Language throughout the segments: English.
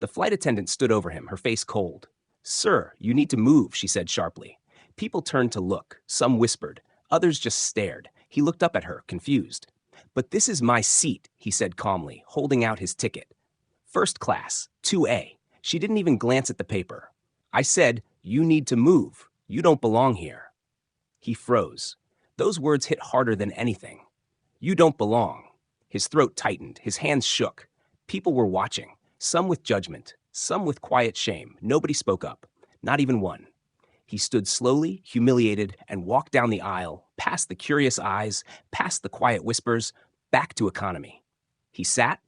The flight attendant stood over him, her face cold. "Sir, you need to move," she said sharply. People turned to look. Some whispered. Others just stared. He looked up at her, confused. "But this is my seat," he said calmly, holding out his ticket. "First class, 2A. She didn't even glance at the paper. "I said, you need to move. You don't belong here." He froze. Those words hit harder than anything. "You don't belong." His throat tightened. His hands shook. People were watching, some with judgment, some with quiet shame. Nobody spoke up, not even one. He stood slowly, humiliated, and walked down the aisle, past the curious eyes, past the quiet whispers, back to economy. He sat,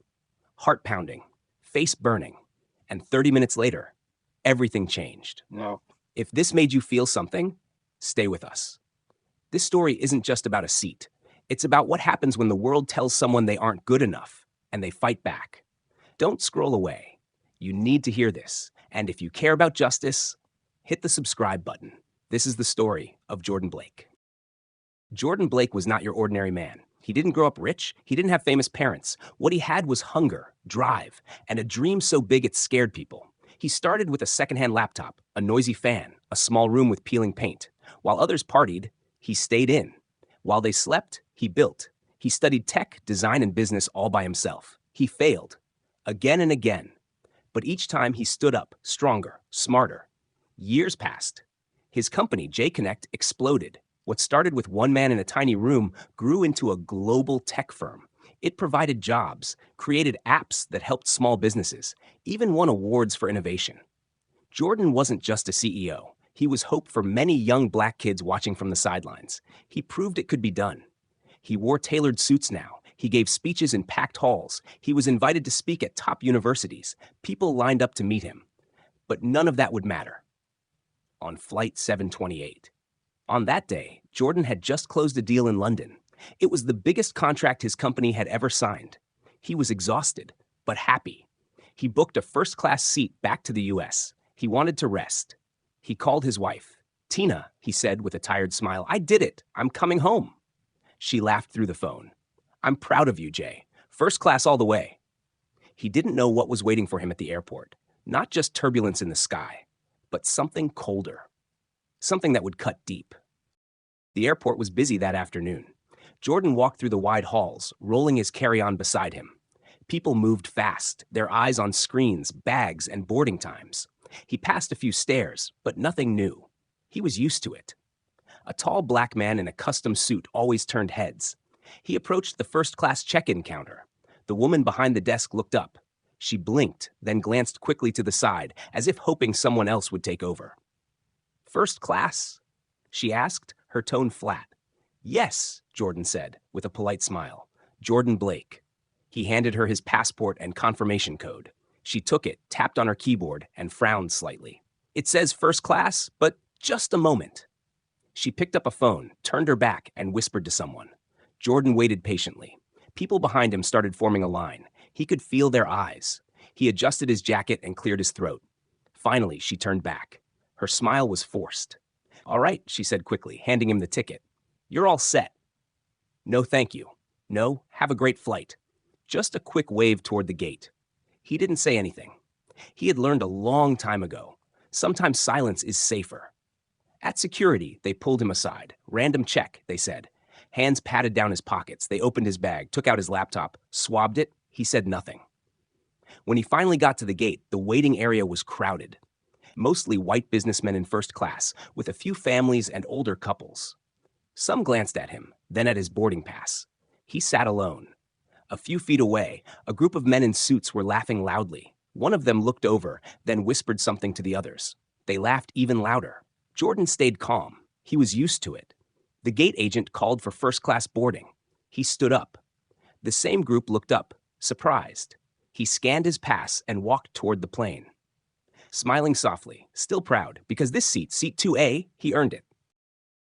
heart pounding, face burning, and 30 minutes later, everything changed. No. If this made you feel something, stay with us. This story isn't just about a seat. It's about what happens when the world tells someone they aren't good enough, and they fight back. Don't scroll away. You need to hear this. And if you care about justice, hit the subscribe button. This is the story of Jordan Blake. Jordan Blake was not your ordinary man. He didn't grow up rich. He didn't have famous parents. What he had was hunger, drive, and a dream so big it scared people. He started with a secondhand laptop, a noisy fan, a small room with peeling paint. While others partied, he stayed in. While they slept, he built. He studied tech, design, and business all by himself. He failed, again and again. But each time he stood up, stronger, smarter. Years passed. His company, J-Connect, exploded. What started with one man in a tiny room grew into a global tech firm. It provided jobs, created apps that helped small businesses, even won awards for innovation. Jordan wasn't just a CEO. He was hope for many young black kids watching from the sidelines. He proved it could be done. He wore tailored suits now. He gave speeches in packed halls. He was invited to speak at top universities. People lined up to meet him. But none of that would matter. On Flight 728. On that day, Jordan had just closed a deal in London. It was the biggest contract his company had ever signed. He was exhausted, but happy. He booked a first-class seat back to the US. He wanted to rest. He called his wife. "Tina," he said with a tired smile, "I did it. I'm coming home." She laughed through the phone. "I'm proud of you, Jay. First class all the way." He didn't know what was waiting for him at the airport. Not just turbulence in the sky, but something colder. Something that would cut deep. The airport was busy that afternoon. Jordan walked through the wide halls, rolling his carry-on beside him. People moved fast, their eyes on screens, bags, and boarding times. He passed a few stairs, but nothing new. He was used to it. A tall black man in a custom suit always turned heads. He approached the first-class check-in counter. The woman behind the desk looked up. She blinked, then glanced quickly to the side, as if hoping someone else would take over. "First class?" she asked, her tone flat. "Yes," Jordan said, with a polite smile. "Jordan Blake." He handed her his passport and confirmation code. She took it, tapped on her keyboard, and frowned slightly. "It says first class, but just a moment." She picked up a phone, turned her back, and whispered to someone. Jordan waited patiently. People behind him started forming a line. He could feel their eyes. He adjusted his jacket and cleared his throat. Finally, she turned back. Her smile was forced. "All right," she said quickly, handing him the ticket. "You're all set." "No, thank you." "No, have a great flight." Just a quick wave toward the gate. He didn't say anything. He had learned a long time ago. Sometimes silence is safer. At security, they pulled him aside. "Random check," they said. Hands patted down his pockets. They opened his bag, took out his laptop, swabbed it. He said nothing. When he finally got to the gate, the waiting area was crowded. Mostly white businessmen in first class, with a few families and older couples. Some glanced at him, then at his boarding pass. He sat alone. A few feet away, a group of men in suits were laughing loudly. One of them looked over, then whispered something to the others. They laughed even louder. Jordan stayed calm. He was used to it. The gate agent called for first-class boarding. He stood up. The same group looked up, surprised. He scanned his pass and walked toward the plane. Smiling softly, still proud, because this seat, seat 2A, he earned it.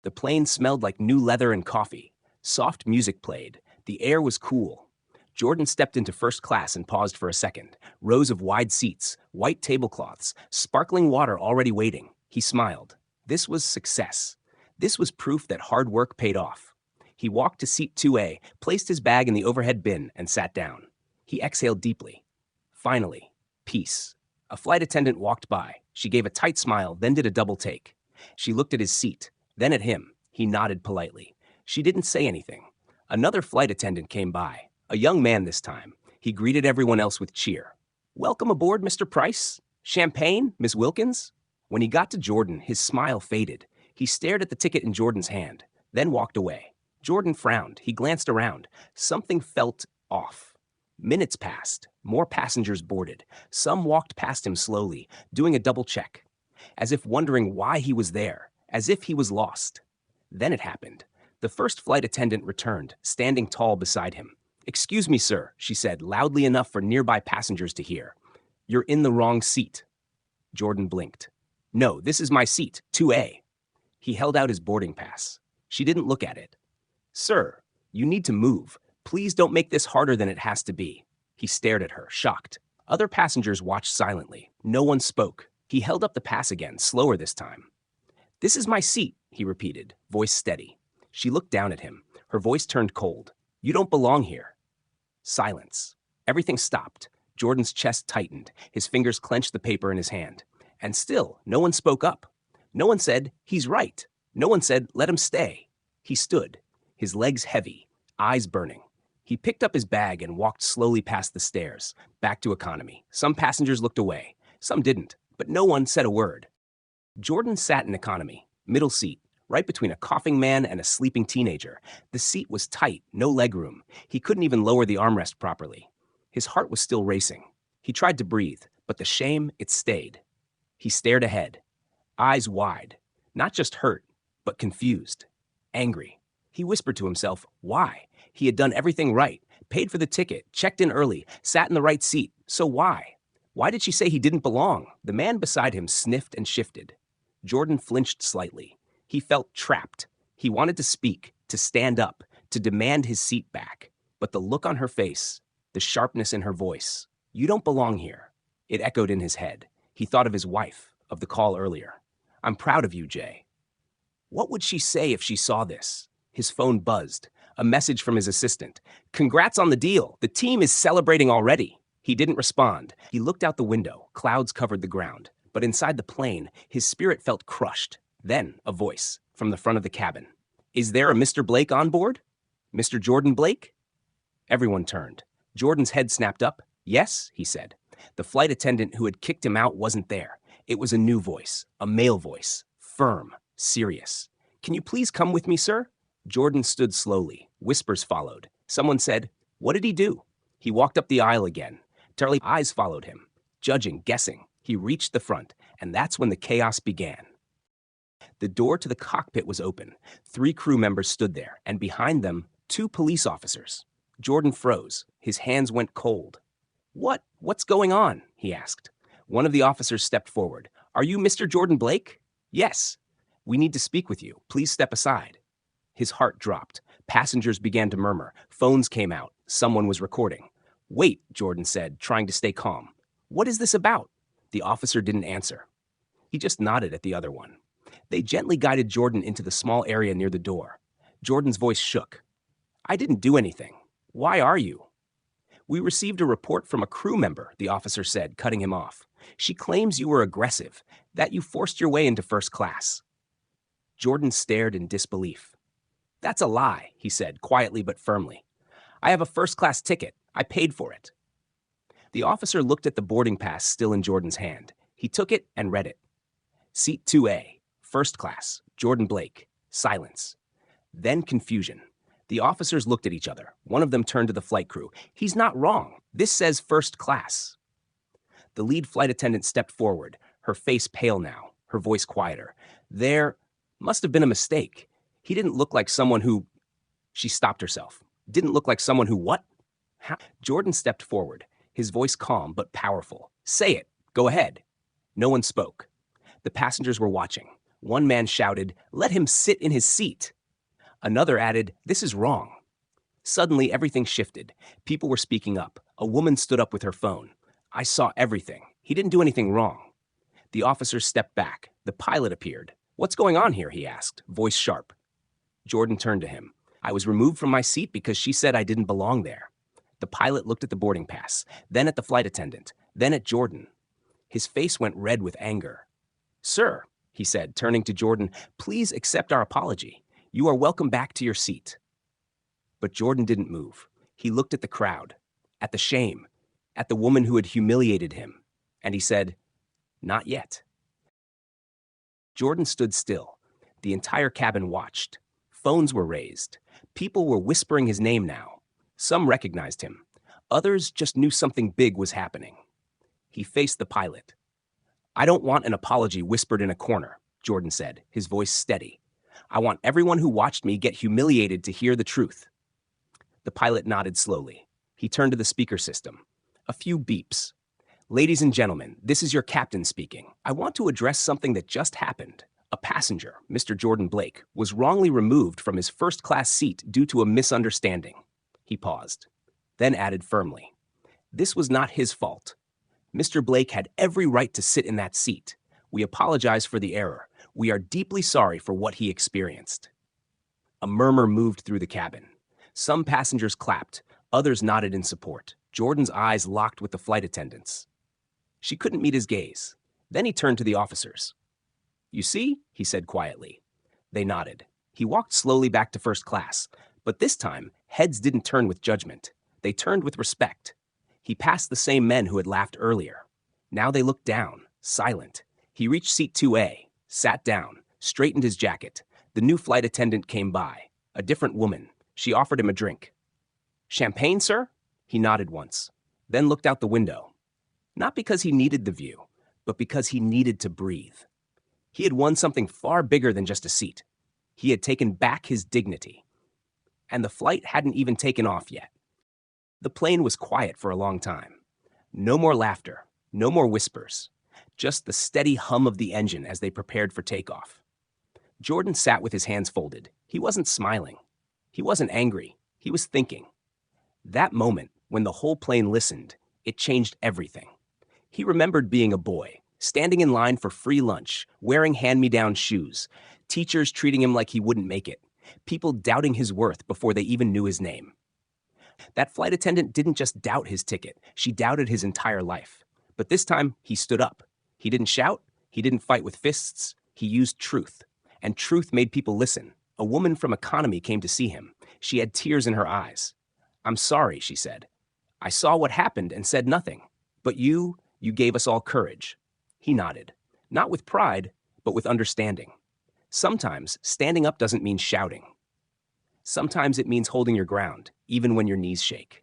The plane smelled like new leather and coffee. Soft music played. The air was cool. Jordan stepped into first class and paused for a second. Rows of wide seats, white tablecloths, sparkling water already waiting. He smiled. This was success. This was proof that hard work paid off. He walked to seat 2A, placed his bag in the overhead bin, and sat down. He exhaled deeply. Finally, peace. A flight attendant walked by. She gave a tight smile, then did a double take. She looked at his seat, then at him. He nodded politely. She didn't say anything. Another flight attendant came by. A young man this time. He greeted everyone else with cheer. "Welcome aboard, Mr. Price. Champagne, Miss Wilkins?" When he got to Jordan, his smile faded. He stared at the ticket in Jordan's hand, then walked away. Jordan frowned. He glanced around. Something felt off. Minutes passed. More passengers boarded. Some walked past him slowly, doing a double check, as if wondering why he was there, as if he was lost. Then it happened. The first flight attendant returned, standing tall beside him. "Excuse me, sir," she said, loudly enough for nearby passengers to hear. "You're in the wrong seat." Jordan blinked. "No, this is my seat, 2A. He held out his boarding pass. She didn't look at it. "Sir, you need to move. Please don't make this harder than it has to be." He stared at her, shocked. Other passengers watched silently. No one spoke. He held up the pass again, slower this time. "This is my seat," he repeated, voice steady. She looked down at him. Her voice turned cold. "You don't belong here." Silence. Everything stopped. Jordan's chest tightened. His fingers clenched the paper in his hand. And still, no one spoke up. No one said, "He's right." No one said, "Let him stay." He stood, his legs heavy, eyes burning. He picked up his bag and walked slowly past the stairs, back to economy. Some passengers looked away. Some didn't, but no one said a word. Jordan sat in economy, middle seat, right between a coughing man and a sleeping teenager. The seat was tight, no legroom. He couldn't even lower the armrest properly. His heart was still racing. He tried to breathe, but the shame, it stayed. He stared ahead, eyes wide, not just hurt, but confused, angry. He whispered to himself, why? He had done everything right, paid for the ticket, checked in early, sat in the right seat. So why? Why did she say he didn't belong? The man beside him sniffed and shifted. Jordan flinched slightly. He felt trapped. He wanted to speak, to stand up, to demand his seat back. But the look on her face, the sharpness in her voice, "You don't belong here," it echoed in his head. He thought of his wife, of the call earlier. "I'm proud of you, Jay." What would she say if she saw this? His phone buzzed. A message from his assistant. "Congrats on the deal. The team is celebrating already." He didn't respond. He looked out the window. Clouds covered the ground. But inside the plane, his spirit felt crushed. Then a voice from the front of the cabin. "Is there a Mr. Blake on board? Mr. Jordan Blake?" Everyone turned. Jordan's head snapped up. "Yes," he said. The flight attendant who had kicked him out wasn't there. It was a new voice, a male voice, firm, serious. "Can you please come with me, sir?" Jordan stood slowly. Whispers followed. Someone said, "What did he do?" He walked up the aisle again. Charlie's eyes followed him, judging, guessing. He reached the front, and that's when the chaos began. The door to the cockpit was open. 3 crew members stood there, and behind them, 2 police officers. Jordan froze. His hands went cold. What's going on?" he asked. One of the officers stepped forward. "Are you Mr. Jordan Blake?" "Yes." "We need to speak with you. Please step aside." His heart dropped. Passengers began to murmur. Phones came out. Someone was recording. "Wait," Jordan said, trying to stay calm. "What is this about?" The officer didn't answer. He just nodded at the other one. They gently guided Jordan into the small area near the door. Jordan's voice shook. "I didn't do anything. Why are you?" "We received a report from a crew member," the officer said, cutting him off. "She claims you were aggressive, that you forced your way into first class." Jordan stared in disbelief. "That's a lie," he said, quietly but firmly. "I have a first-class ticket. I paid for it." The officer looked at the boarding pass still in Jordan's hand. He took it and read it. "Seat 2A, first class, Jordan Blake." Silence. Then confusion. The officers looked at each other. One of them turned to the flight crew. "He's not wrong. This says first class." The lead flight attendant stepped forward, her face pale now, her voice quieter. "There must have been a mistake. He didn't look like someone who—" She stopped herself. "Didn't look like someone who what?" How? Jordan stepped forward, his voice calm but powerful. "Say it. Go ahead." No one spoke. The passengers were watching. One man shouted, "Let him sit in his seat." Another added, "This is wrong." Suddenly, everything shifted. People were speaking up. A woman stood up with her phone. "I saw everything. He didn't do anything wrong." The officers stepped back. The pilot appeared. "What's going on here?" he asked, voice sharp. Jordan turned to him. "I was removed from my seat because she said I didn't belong there." The pilot looked at the boarding pass, then at the flight attendant, then at Jordan. His face went red with anger. "Sir," he said, turning to Jordan, "please accept our apology. You are welcome back to your seat." But Jordan didn't move. He looked at the crowd, at the shame, at the woman who had humiliated him, and he said, "Not yet." Jordan stood still. The entire cabin watched. Phones were raised. People were whispering his name now. Some recognized him. Others just knew something big was happening. He faced the pilot. "I don't want an apology whispered in a corner," Jordan said, his voice steady. "I want everyone who watched me get humiliated to hear the truth." The pilot nodded slowly. He turned to the speaker system. A few beeps. "Ladies and gentlemen, this is your captain speaking. I want to address something that just happened. A passenger, Mr. Jordan Blake, was wrongly removed from his first-class seat due to a misunderstanding." He paused, then added firmly, "This was not his fault. Mr. Blake had every right to sit in that seat. We apologize for the error. We are deeply sorry for what he experienced." A murmur moved through the cabin. Some passengers clapped, others nodded in support. Jordan's eyes locked with the flight attendants. She couldn't meet his gaze. Then he turned to the officers. "You see," he said quietly. They nodded. He walked slowly back to first class, but this time, heads didn't turn with judgment. They turned with respect. He passed the same men who had laughed earlier. Now they looked down, silent. He reached seat 2A, sat down, straightened his jacket. The new flight attendant came by, a different woman. She offered him a drink. "Champagne, sir?" He nodded once, then looked out the window. Not because he needed the view, but because he needed to breathe. He had won something far bigger than just a seat. He had taken back his dignity. And the flight hadn't even taken off yet. The plane was quiet for a long time. No more laughter, no more whispers, just the steady hum of the engine as they prepared for takeoff. Jordan sat with his hands folded. He wasn't smiling. He wasn't angry. He was thinking. That moment, when the whole plane listened, it changed everything. He remembered being a boy, standing in line for free lunch, wearing hand-me-down shoes, teachers treating him like he wouldn't make it, people doubting his worth before they even knew his name. That flight attendant didn't just doubt his ticket, she doubted his entire life. But this time, he stood up. He didn't shout, he didn't fight with fists, he used truth. And truth made people listen. A woman from economy came to see him. She had tears in her eyes. "I'm sorry," she said. "I saw what happened and said nothing. But you gave us all courage." He nodded, not with pride, but with understanding. Sometimes standing up doesn't mean shouting. Sometimes it means holding your ground, even when your knees shake.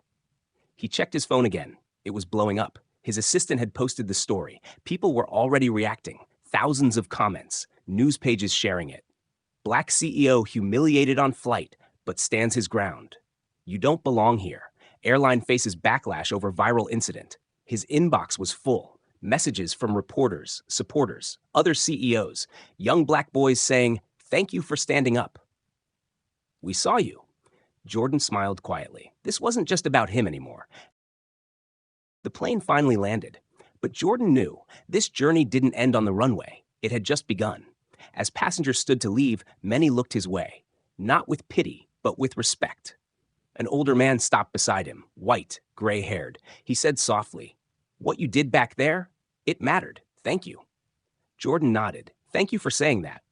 He checked his phone again. It was blowing up. His assistant had posted the story. People were already reacting. Thousands of comments, news pages sharing it. Black CEO humiliated on flight, but stands his ground. You don't belong here. Airline faces backlash over viral incident. His inbox was full. Messages from reporters, supporters, other CEOs, young black boys saying, "Thank you for standing up." "We saw you." Jordan smiled quietly. This wasn't just about him anymore. The plane finally landed, but Jordan knew this journey didn't end on the runway. It had just begun. As passengers stood to leave, many looked his way, not with pity, but with respect. An older man stopped beside him, white, gray-haired. He said softly, "What you did back there, it mattered. Thank you." Jordan nodded. "Thank you for saying that."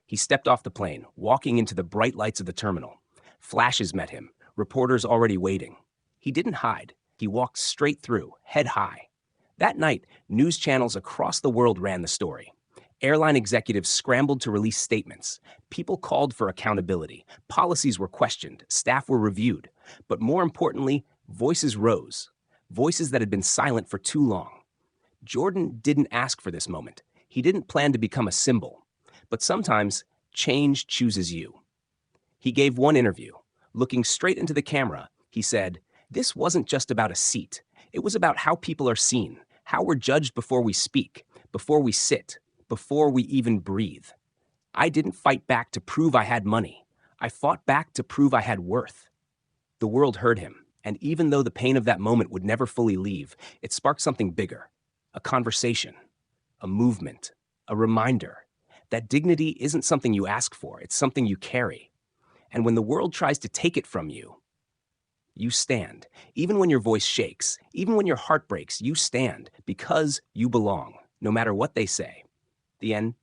He stepped off the plane, walking into the bright lights of the terminal. Flashes met him, reporters already waiting. He didn't hide. He walked straight through, head high. That night, news channels across the world ran the story. Airline executives scrambled to release statements. People called for accountability. Policies were questioned. Staff were reviewed. But more importantly, voices rose. Voices that had been silent for too long. Jordan didn't ask for this moment. He didn't plan to become a symbol. But sometimes, change chooses you. He gave one interview. Looking straight into the camera, he said, "This wasn't just about a seat. It was about how people are seen, how we're judged before we speak, before we sit, before we even breathe. I didn't fight back to prove I had money. I fought back to prove I had worth." The world heard him, and even though the pain of that moment would never fully leave, it sparked something bigger. A conversation, a movement, a reminder that dignity isn't something you ask for, it's something you carry. And when the world tries to take it from you, you stand. Even when your voice shakes, even when your heart breaks, you stand because you belong. no matter what they say. The end.